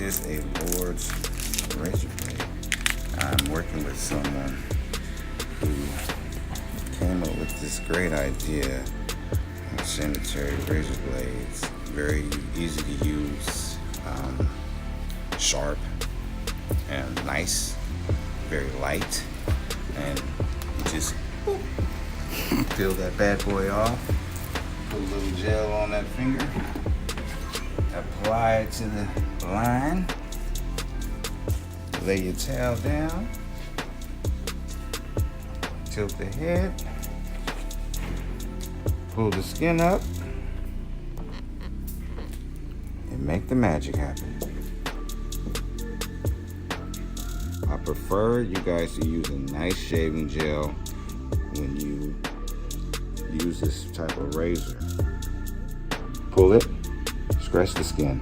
is a Lord's razor blade. I'm working with someone who came up with this great idea of sanitary razor blades. Very easy to use, sharp and nice, very light, and you just peel that bad boy off, put a little gel on that finger, apply it to the line, lay your towel down, tilt the head, pull the skin up, and make the magic happen. I prefer you guys to use a nice shaving gel when you use this type of razor. Pull it, scratch the skin,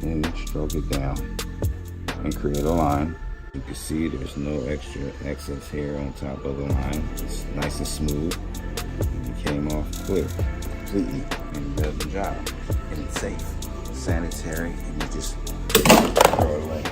and stroke it down and create a line. You can see there's no extra excess hair on top of the line. It's nice and smooth, and it came off clear completely, and it does the job. And it's safe, sanitary, and you just throw it away.